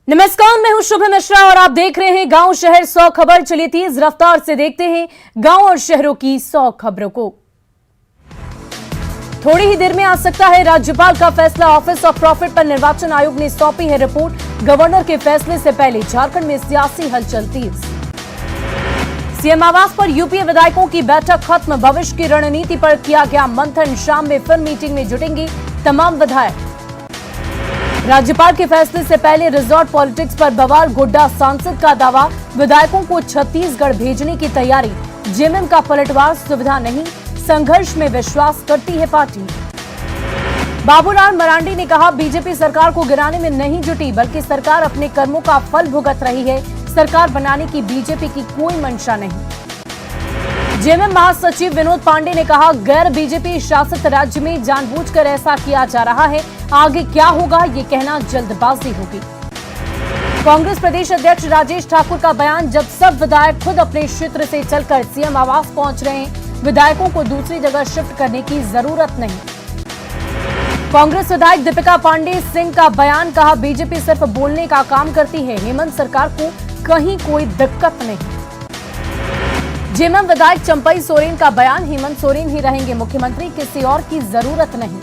नमस्कार, मैं हूं शुभ मिश्रा और आप देख रहे हैं गांव शहर 100 खबर। चलिए तेज रफ्तार से देखते हैं गांव और शहरों की 100 खबरों को। थोड़ी ही देर में आ सकता है राज्यपाल का फैसला। ऑफिस ऑफ प्रॉफिट पर निर्वाचन आयोग ने सौंपी है रिपोर्ट। गवर्नर के फैसले से पहले झारखंड में सियासी हलचल तेज। सीएम आवास पर यूपीए विधायकों की बैठक खत्म। भविष्य की रणनीति पर किया गया मंथन। शाम में फिर मीटिंग में जुटेंगे तमाम विधायक। राज्यपाल के फैसले से पहले रिजॉर्ट पॉलिटिक्स पर बवाल। गोड्डा सांसद का दावा, विधायकों को छत्तीसगढ़ भेजने की तैयारी। जेएमएम का पलटवार, सुविधा नहीं, संघर्ष में विश्वास करती है पार्टी। बाबूलाल मरांडी ने कहा, बीजेपी सरकार को गिराने में नहीं जुटी बल्कि सरकार अपने कर्मों का फल भुगत रही है। सरकार बनाने की बीजेपी की कोई मंशा नहीं। जेएमएम महासचिव विनोद पांडे ने कहा, गैर बीजेपी शासित राज्य में जानबूझकर ऐसा किया जा रहा है। आगे क्या होगा ये कहना जल्दबाजी होगी। कांग्रेस प्रदेश अध्यक्ष राजेश ठाकुर का बयान, जब सब विधायक खुद अपने क्षेत्र से चलकर सीएम आवास पहुंच रहे हैं, विधायकों को दूसरी जगह शिफ्ट करने की जरूरत नहीं। कांग्रेस विधायक दीपिका पांडे सिंह का बयान, कहा बीजेपी सिर्फ बोलने का काम करती है, हेमंत सरकार को कहीं कोई दिक्कत नहीं। जेएमएम विधायक चंपई सोरेन का बयान, हेमंत सोरेन ही रहेंगे मुख्यमंत्री, किसी और की जरूरत नहीं।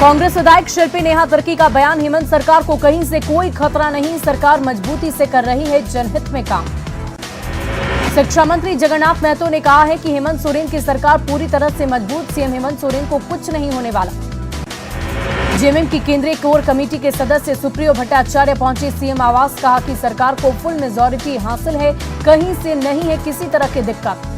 कांग्रेस विधायक शिल्पी नेहा तिर्की का बयान, हेमंत सरकार को कहीं से कोई खतरा नहीं, सरकार मजबूती से कर रही है जनहित में काम। शिक्षा मंत्री जगन्नाथ महतो ने कहा है कि हेमंत सोरेन की सरकार पूरी तरह से मजबूत, सीएम हेमंत सोरेन को कुछ नहीं होने वाला। जेएमएम की केंद्रीय कोर कमेटी के सदस्य सुप्रियो भट्टाचार्य पहुंचे सीएम आवास। कहा कि सरकार को फुल मेजॉरिटी हासिल है, कहीं से नहीं है किसी तरह की दिक्कत।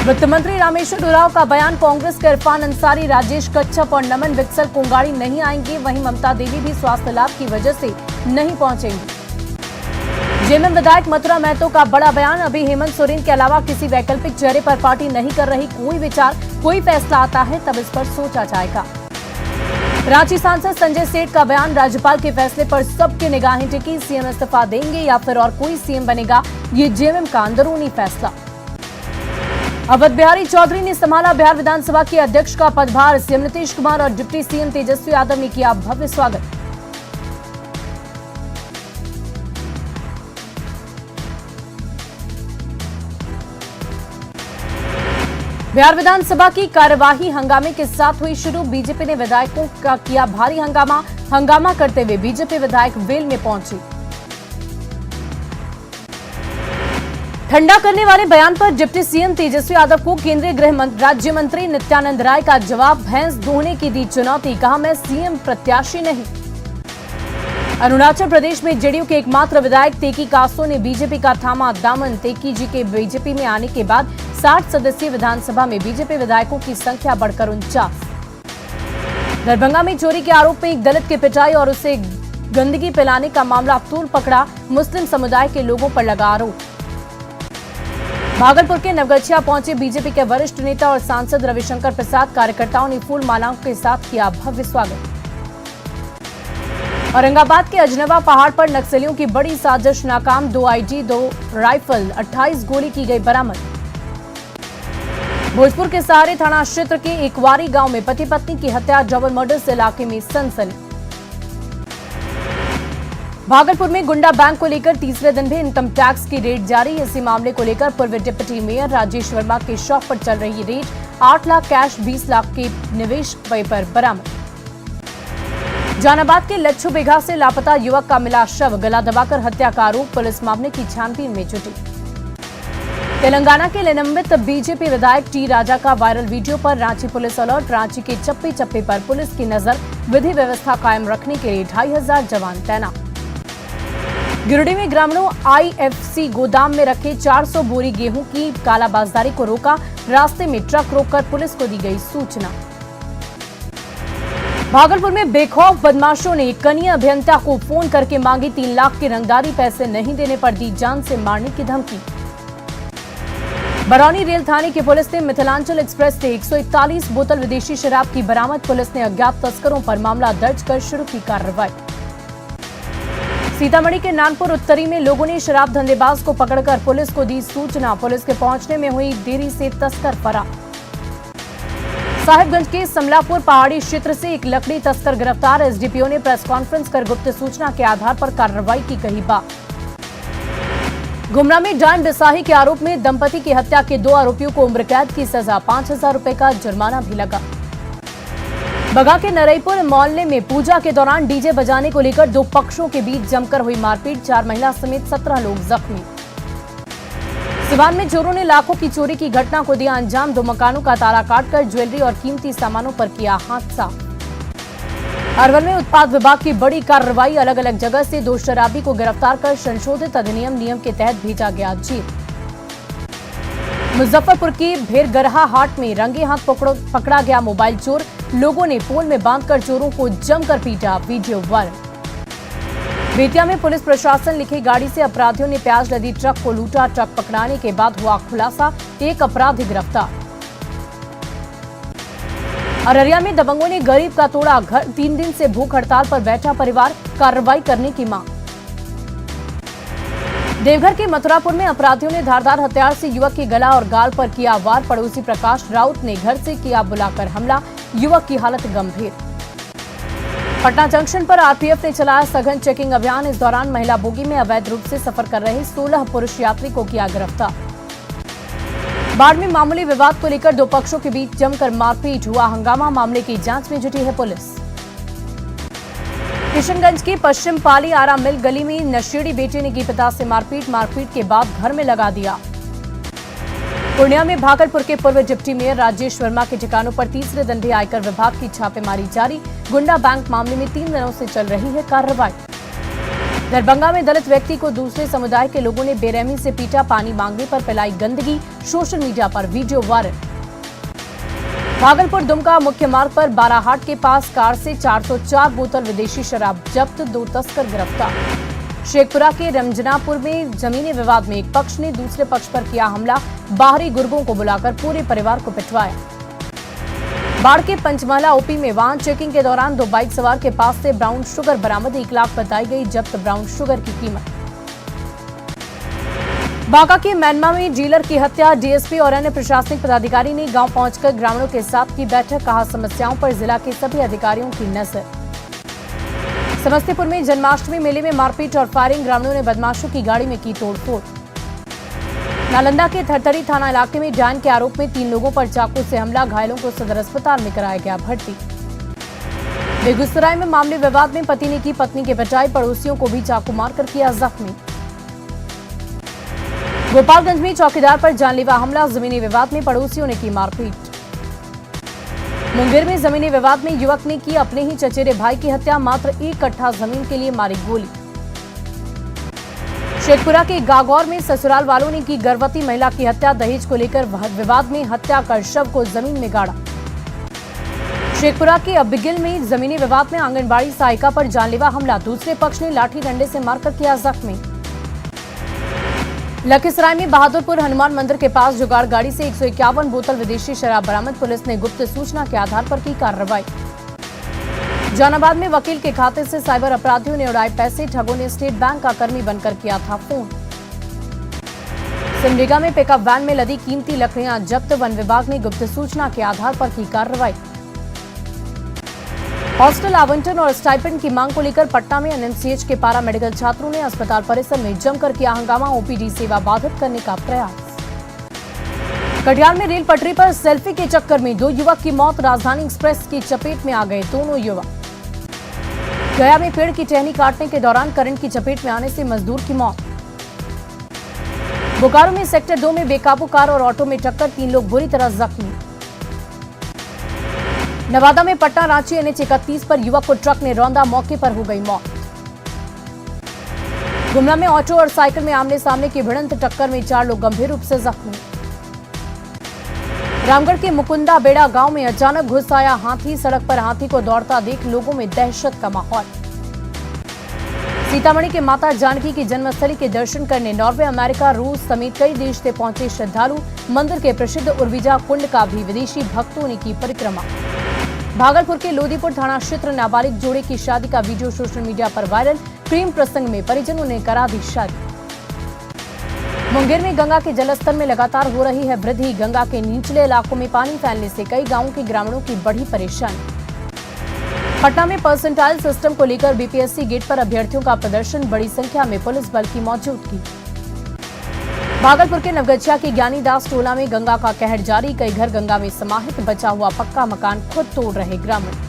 वित्त मंत्री रामेश्वर उरांव का बयान, कांग्रेस के इरफान अंसारी, राजेश कच्छप और नमन विक्सल कोंगाड़ी नहीं आएंगे, वहीं ममता देवी भी स्वास्थ्य लाभ की वजह से नहीं पहुंचेंगी। जेएमएम विधायक मथुरा महतो का बड़ा बयान, अभी हेमंत सोरेन के अलावा किसी वैकल्पिक चेहरे पर पार्टी नहीं कर रही कोई विचार, कोई फैसला आता है तब इस पर सोचा जाएगा। रांची सांसद संजय सेठ का बयान, राज्यपाल के फैसले पर सबकी निगाहें टिकी, सीएम इस्तीफा देंगे या फिर और कोई सीएम बनेगा, ये जेएमएम का अंदरूनी फैसला। अवध बिहारी चौधरी ने संभाला बिहार विधानसभा के अध्यक्ष का पदभार। सीएम नीतीश कुमार और डिप्टी सीएम तेजस्वी यादव ने किया भव्य स्वागत। बिहार विधानसभा की कार्यवाही हंगामे के साथ हुई शुरू। बीजेपी ने विधायकों का किया भारी हंगामा। हंगामा करते हुए बीजेपी विधायक वेल में पहुंचे। ठंडा करने वाले बयान पर डिप्टी सीएम तेजस्वी यादव को केंद्रीय गृह राज्य मंत्री नित्यानंद राय का जवाब, भैंस धोने की दी चुनौती, कहा मैं सीएम प्रत्याशी नहीं। अरुणाचल प्रदेश में जेडीयू के एकमात्र विधायक तेकी कासो ने बीजेपी का थामा दामन। तेकी जी के बीजेपी में आने के बाद 60 सदस्यीय विधानसभा में बीजेपी विधायकों की संख्या बढ़कर 49। दरभंगा में चोरी के आरोप में एक दलित की पिटाई और उसे गंदगी पिलाने का मामला तूल पकड़ा। मुस्लिम समुदाय के लोगों पर लगा आरोप। भागलपुर के नवगछिया पहुंचे बीजेपी के वरिष्ठ नेता और सांसद रविशंकर प्रसाद। कार्यकर्ताओं ने फूल मालाओं के साथ किया भव्य स्वागत। औरंगाबाद के अजनवा पहाड़ पर नक्सलियों की बड़ी साजिश नाकाम। 2 आईडी, 2 राइफल, 28 गोली की गई बरामद। भोजपुर के सहारे थाना क्षेत्र के एकवारी गांव में पति पत्नी की हत्या, डबल मर्डर से इलाके में सनसनी। भागलपुर में गुंडा बैंक को लेकर तीसरे दिन भी इनकम टैक्स की रेड जारी। इसी मामले को लेकर पूर्व डिप्टी मेयर राजेश वर्मा के शॉप पर चल रही रेड। 8 लाख कैश, 20 लाख के निवेश पेपर बरामद। जहानाबाद के लच्छू बिघा से लापता युवक का मिला शव, गला दबाकर हत्या का आरोप। पुलिस मामले की छानबीन में जुटी। तेलंगाना के निलंबित बीजेपी विधायक टी राजा का वायरल वीडियो पर रांची पुलिस अलर्ट। रांची के चप्पे चप्पे पर पुलिस की नजर, विधि व्यवस्था कायम रखने के लिए 2500 जवान तैनात। गिरिडीह में ग्रामीणों आईएफसी गोदाम में रखे 400 बोरी गेहूं की कालाबाजारी को रोका। रास्ते में ट्रक रोककर पुलिस को दी गई सूचना। भागलपुर में बेखौफ बदमाशों ने कनीय अभियंता को फोन करके मांगी 3 लाख की रंगदारी। पैसे नहीं देने पर दी जान से मारने की धमकी। बरौनी रेल थाने की पुलिस ने मिथिलांचल एक्सप्रेस से 141 बोतल विदेशी शराब की बरामद। पुलिस ने अज्ञात तस्करों पर मामला दर्ज कर शुरू की कार्रवाई। सीतामढ़ी के नानपुर उत्तरी में लोगों ने शराब धंधेबाज को पकड़कर पुलिस को दी सूचना। पुलिस के पहुंचने में हुई देरी से तस्कर फरार। साहिबगंज के समलापुर पहाड़ी क्षेत्र से एक लकड़ी तस्कर गिरफ्तार। एसडीपीओ ने प्रेस कॉन्फ्रेंस कर गुप्त सूचना के आधार पर कार्रवाई की कही बात। गुमला में डायन बिसाही के आरोप में दंपति की हत्या के 2 आरोपियों को उम्र कैद की सजा, 5,000 रुपए का जुर्माना भी लगा। बगा के नरईपुर मोहल्ले में पूजा के दौरान डीजे बजाने को लेकर 2 पक्षों के बीच जमकर हुई मारपीट, 4 महिला समेत 17 लोग जख्मी। सिवान में चोरों ने लाखों की चोरी की घटना को दिया अंजाम, 2 मकानों का ताला काटकर ज्वेलरी और कीमती सामानों पर किया हाथ साफ। अरवल में उत्पाद विभाग की बड़ी कार्रवाई, अलग अलग जगह से 2 शराबी को गिरफ्तार कर संशोधित अधिनियम नियम के तहत भेजा गया जेल। मुजफ्फरपुर की भेरगरहा हाट में रंगे हाथ पकड़ा गया मोबाइल चोर, लोगों ने पोल में बांधकर चोरों को जमकर पीटा, वीडियो वायरल। बेतिया में पुलिस प्रशासन लिखी गाड़ी से अपराधियों ने प्याज लदी ट्रक को लूटा, ट्रक पकड़ाने के बाद हुआ खुलासा, 1 अपराधी गिरफ्तार। अररिया में दबंगों ने गरीब का तोड़ा घर, 3 दिन से भूख हड़ताल पर बैठा परिवार, कार्रवाई करने की मांग। देवघर के मथुरापुर में अपराधियों ने धारदार हथियार से युवक के गला और गाल पर किया वार, पड़ोसी प्रकाश राउत ने घर से किया बुलाकर हमला, युवक की हालत गंभीर। पटना जंक्शन पर आरपीएफ ने चलाया सघन चेकिंग अभियान, इस दौरान महिला बोगी में अवैध रूप से सफर कर रहे 16 पुरुष यात्री को किया गिरफ्तार। बाढ़ में मामूली विवाद को लेकर 2 पक्षों के बीच जमकर मारपीट, हुआ हंगामा, मामले की जांच में जुटी है पुलिस। किशनगंज की पश्चिम पाली आरा मिल गली में नशेड़ी बेटे ने की पिता से मारपीट के बाद घर में लगा दिया। पूर्णिया में भागलपुर के पूर्व डिप्टी मेयर राजेश वर्मा के ठिकानों पर तीसरे दंडे आयकर विभाग की छापेमारी जारी, गुंडा बैंक मामले में 3 दिनों से चल रही है कार्रवाई। दरभंगा में दलित व्यक्ति को दूसरे समुदाय के लोगों ने बेरहमी से पीटा, पानी मांगने पर फैलाई गंदगी, सोशल मीडिया पर वीडियो वायरल। भागलपुर दुमका मुख्य मार्ग पर बाराहाट के पास कार से 404 बोतल विदेशी शराब जब्त, 2 तस्कर गिरफ्तार। शेखपुरा के रमजनापुर में जमीनी विवाद में एक पक्ष ने दूसरे पक्ष पर किया हमला, बाहरी गुर्गों को बुलाकर पूरे परिवार को पिटवाया। बाढ़ के पंचमहला ओपी में वाहन चेकिंग के दौरान 2 बाइक सवार के पास से ब्राउन शुगर बरामद, 1 लाख बताई गई जब्त ब्राउन शुगर की कीमत। बांका के मैनमा में डीलर की हत्या, डीएसपी और अन्य प्रशासनिक पदाधिकारी ने गांव पहुंचकर ग्रामीणों के साथ की बैठक, कहा समस्याओं पर जिला के सभी अधिकारियों की नजर। समस्तीपुर में जन्माष्टमी मेले में मारपीट और फायरिंग, ग्रामीणों ने बदमाशों की गाड़ी में की तोड़फोड़। नालंदा के थरथरी थाना इलाके में डायन के आरोप में 3 लोगों पर चाकू से हमला, घायलों को सदर अस्पताल में कराया गया भर्ती। बेगूसराय में मामले विवाद में पति ने की पत्नी की पिटाई, पड़ोसियों को भी चाकू मारकर किया जख्मी। गोपालगंज में चौकीदार पर जानलेवा हमला, जमीनी विवाद में पड़ोसियों ने की मारपीट। मुंगेर में जमीनी विवाद में युवक ने की अपने ही चचेरे भाई की हत्या, मात्र 1 कट्ठा जमीन के लिए मारी गोली। शेखपुरा के गागौर में ससुराल वालों ने की गर्भवती महिला की हत्या, दहेज को लेकर विवाद में हत्या कर शव को जमीन में गाड़ा। शेखपुरा के अबिगिल में जमीनी विवाद में आंगनबाड़ी सहायिका पर जानलेवा हमला, दूसरे पक्ष ने लाठी डंडे से मारकर किया जख्मी। लखीसराय में बहादुरपुर हनुमान मंदिर के पास जुगाड़ गाड़ी से 151 बोतल विदेशी शराब बरामद, पुलिस ने गुप्त सूचना के आधार पर की कार्रवाई। जहानाबाद में वकील के खाते से साइबर अपराधियों ने उड़ाए पैसे, ठगों ने स्टेट बैंक का कर्मी बनकर किया था फोन। सिमडेगा में पिकअप वैन में लदी कीमती लकड़ियां जब्त, वन विभाग ने गुप्त सूचना के आधार पर की कार्रवाई। हॉस्टल आवंटन और स्टाइपेंड की मांग को लेकर पटना में एनएमसीएच के पारा मेडिकल छात्रों ने अस्पताल परिसर में जमकर किया हंगामा, ओपीडी सेवा बाधित करने का प्रयास। कटिहार में रेल पटरी पर सेल्फी के चक्कर में 2 युवक की मौत, राजधानी एक्सप्रेस की चपेट में आ गए दोनों युवक। गया में पेड़ की टहनी काटने के दौरान करंट की चपेट में आने से मजदूर की मौत। बोकारो में सेक्टर 2 में बेकाबू कार और ऑटो में टक्कर, 3 लोग बुरी तरह जख्मी। नवादा में पटना रांची एनएच 31 पर युवक को ट्रक ने रौंदा, मौके पर हो गई मौत। गुमला में ऑटो और साइकिल में आमने सामने की भिड़ंत टक्कर में 4 लोग गंभीर रूप से जख्मी। रामगढ़ के मुकुंदा बेड़ा गांव में अचानक घुस आया हाथी, सड़क पर हाथी को दौड़ता देख लोगों में दहशत का माहौल। सीतामढ़ी के माता जानकी की जन्मस्थली के दर्शन करने नॉर्वे, अमेरिका, रूस समेत कई देश से पहुंचे श्रद्धालु, मंदिर के प्रसिद्ध उर्विजा कुंड का भी विदेशी भक्तों ने की परिक्रमा। भागलपुर के लोदीपुर थाना क्षेत्र नाबालिग जोड़े की शादी का वीडियो सोशल मीडिया पर वायरल, प्रेम प्रसंग में परिजनों ने करा दी शादी। मुंगेर में गंगा के जलस्तर में लगातार हो रही है वृद्धि। गंगा के निचले इलाकों में पानी फैलने से कई गांवों के ग्रामीणों की बढ़ी परेशानी। पटना में परसेंटाइल सिस्टम को लेकर बीपीएससी गेट पर अभ्यर्थियों का प्रदर्शन, बड़ी संख्या में पुलिस बल की मौजूदगी। भागलपुर के नवगछिया की ज्ञानीदास टोला में गंगा का कहर जारी, कई घर गंगा में समाहित, बचा हुआ पक्का मकान खुद तोड़ रहे ग्रामीण।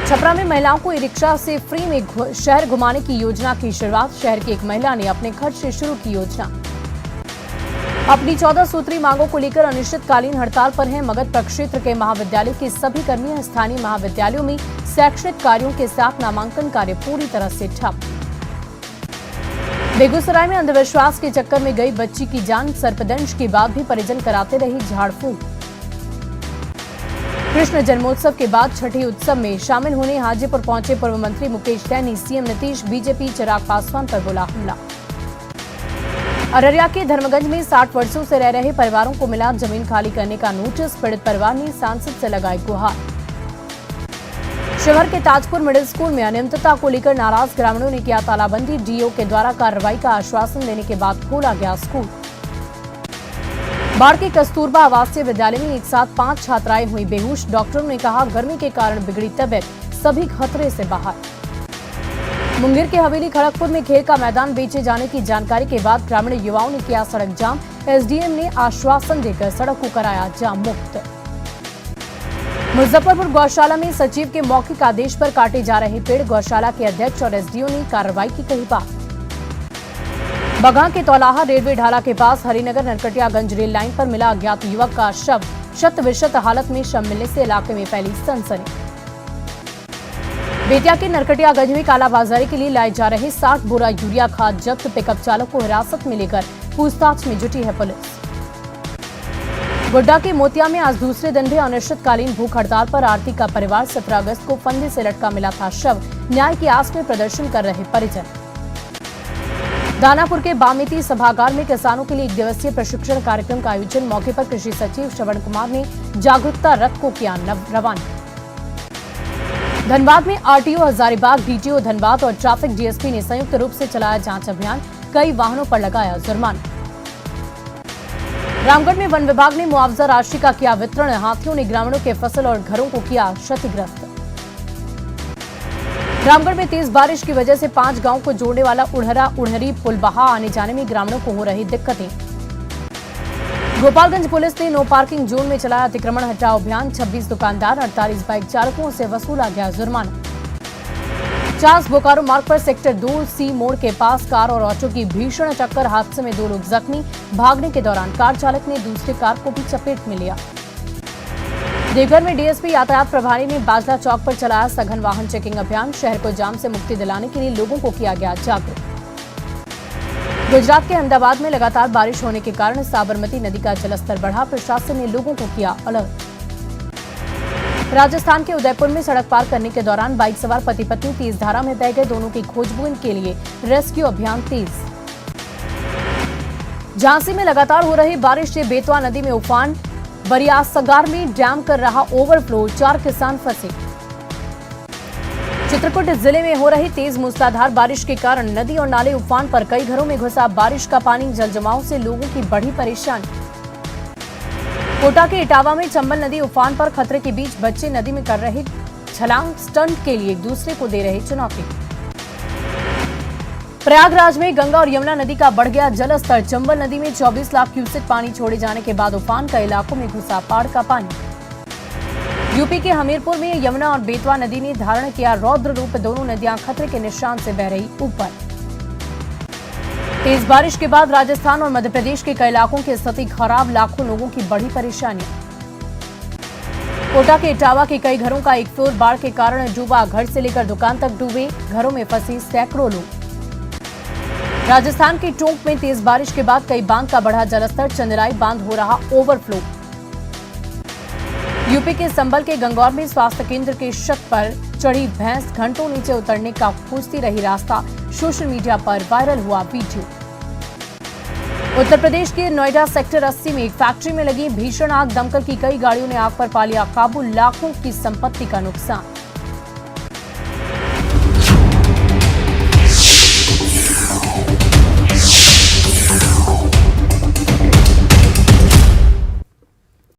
छपरा में महिलाओं को ई रिक्शा से फ्री में शहर घुमाने की योजना की शुरुआत, शहर की एक महिला ने अपने खर्च से शुरू की योजना। अपनी 14 सूत्री मांगों को लेकर अनिश्चितकालीन हड़ताल पर हैं मगध प्रक्षेत्र के महाविद्यालय के सभी कर्मी। स्थानीय महाविद्यालयों में शैक्षणिक कार्यों के साथ नामांकन कार्य पूरी तरह से ठप। बेगूसराय में अंधविश्वास के चक्कर में गई बच्ची की जान, सर्पदंश के बाद भी परिजन कराते रही झाड़ फूंक। कृष्ण जन्मोत्सव के बाद छठे उत्सव में शामिल होने हाजीपुर पहुंचे पूर्व मंत्री मुकेश सैनी। सीएम नीतीश बीजेपी चिराग पासवान पर बोला हमला। अररिया के धर्मगंज में 60 वर्षों से रह रहे परिवारों को मिला जमीन खाली करने का नोटिस, पीड़ित परिवार ने सांसद से लगाई गुहार। शिवहर के ताजपुर मिडिल स्कूल में अनियमितता को लेकर नाराज ग्रामीणों ने किया तालाबंदी, डीओ के द्वारा कार्रवाई का आश्वासन देने के बाद खोला गया स्कूल। बाढ़ के कस्तूरबा आवासीय विद्यालय में एक साथ 5 छात्राएं हुई बेहोश, डॉक्टरों ने कहा गर्मी के कारण बिगड़ी तबीयत, सभी खतरे से बाहर। मुंगेर के हवेली खड़गपुर में खेल का मैदान बेचे जाने की जानकारी के बाद ग्रामीण युवाओं ने किया सड़क जाम, एसडीएम ने आश्वासन देकर सड़क को कराया जाम मुक्त। मुजफ्फरपुर गौशाला में सचिव के मौखिक आदेश पर काटे जा रहे पेड़, गौशाला के अध्यक्ष और एसडीओ ने कार्रवाई की कही बात। बगहा के तौलाहा रेलवे ढाला के पास हरिनगर नरकटियागंज रेल लाइन पर मिला अज्ञात युवक का शव, शत विशत हालत में शव मिलने से इलाके में फैली सनसनी। बेतिया के नरकटियागंज में कालाबाजारी के लिए लाए जा रहे 60 बोरा यूरिया खाद जब्त, पिकअप चालक को हिरासत में लेकर पूछताछ में जुटी है पुलिस। गोड्डा के मोतिया में आज दूसरे दिन भी अनिश्चितकालीन भूख हड़ताल पर आरती का परिवार। 17 अगस्त को फंदे से लटका मिला था शव, न्याय की आस में प्रदर्शन कर रहे परिजन। दानापुर के बामेती सभागार में किसानों के लिए 1 दिवसीय प्रशिक्षण कार्यक्रम का आयोजन, मौके पर कृषि सचिव श्रवण कुमार ने जागरूकता रथ को किया रवाना। धनबाद में आरटीओ हजारीबाग, डीटीओ धनबाद और ट्रैफिक डीएसपी ने संयुक्त रूप से चलाया जांच अभियान, कई वाहनों पर लगाया जुर्माना। रामगढ़ में वन विभाग ने मुआवजा राशि का किया वितरण, हाथियों ने ग्रामीणों के फसल और घरों को किया क्षतिग्रस्त। रामगढ़ में तेज बारिश की वजह से 5 गांवों को जोड़ने वाला उड़हरा उड़हरी पुल बहा, आने जाने में ग्रामीणों को हो रही दिक्कतें। गोपालगंज पुलिस ने नो पार्किंग जोन में चलाया अतिक्रमण हटाओ अभियान, 26 दुकानदार 48 बाइक चालकों से वसूला गया जुर्माना। चास बोकारो मार्ग पर सेक्टर 2C मोड़ के पास कार और ऑटो की भीषण टक्कर, हादसे में 2 लोग जख्मी, भागने के दौरान कार चालक ने दूसरी कार को भी चपेट में लिया। देवघर में डीएसपी यातायात प्रभारी ने बाजला चौक पर चलाया सघन वाहन चेकिंग अभियान, शहर को जाम से मुक्ति दिलाने के लिए लोगों को किया गया जागरूक। गुजरात के अहमदाबाद में लगातार बारिश होने के कारण साबरमती नदी का जलस्तर बढ़ा, प्रशासन ने लोगों को किया अलर्ट। राजस्थान के उदयपुर में सड़क पार करने के दौरान बाइक सवार पति पत्नी तेज धारा में बह गए, दोनों की खोजबीन के लिए रेस्क्यू अभियान तेज। झांसी में लगातार हो रही बारिश से बेतवा नदी में उफान, बरियासगार में डैम कर रहा ओवरफ्लो, 4 किसान फंसे। चित्रकूट जिले में हो रही तेज मूसलाधार बारिश के कारण नदी और नाले उफान पर, कई घरों में घुसा बारिश का पानी, जल जमाव से लोगों की बढ़ी परेशानी। कोटा के इटावा में चंबल नदी उफान पर, खतरे के बीच बच्चे नदी में कर रहे छलांग, स्टंट के लिए एक दूसरे को दे रहे चुनौती। प्रयागराज में गंगा और यमुना नदी का बढ़ गया जलस्तर, चंबल नदी में 24 लाख क्यूसेक पानी छोड़े जाने के बाद उफान, का इलाकों में घुसा बाढ़ का पानी। यूपी के हमीरपुर में यमुना और बेतवा नदी ने धारण किया रौद्र रूप, दोनों नदियां खतरे के निशान से बह रही ऊपर। तेज बारिश के बाद राजस्थान और मध्य प्रदेश के कई इलाकों की स्थिति खराब, लाखों लोगों की बढ़ी परेशानी। कोटा के इटावा के कई घरों का 1 फ्लोर बाढ़ के कारण डूबा, घर से लेकर दुकान तक डूबे, घरों में फंसे सैकड़ों लोग। राजस्थान के टोंक में तेज बारिश के बाद कई बांध का बढ़ा जलस्तर, चंदराई बांध हो रहा ओवरफ्लो। यूपी के संबल के गंगौर में स्वास्थ्य केंद्र के छत पर चढ़ी भैंस घंटों नीचे उतरने का खोजती रही रास्ता, सोशल मीडिया पर वायरल हुआ वीडियो। उत्तर प्रदेश के नोएडा सेक्टर 80 में एक फैक्ट्री में लगी भीषण आग, दमकल की कई गाड़ियों ने आग पर पा लिया काबू, लाखों की संपत्ति का नुकसान।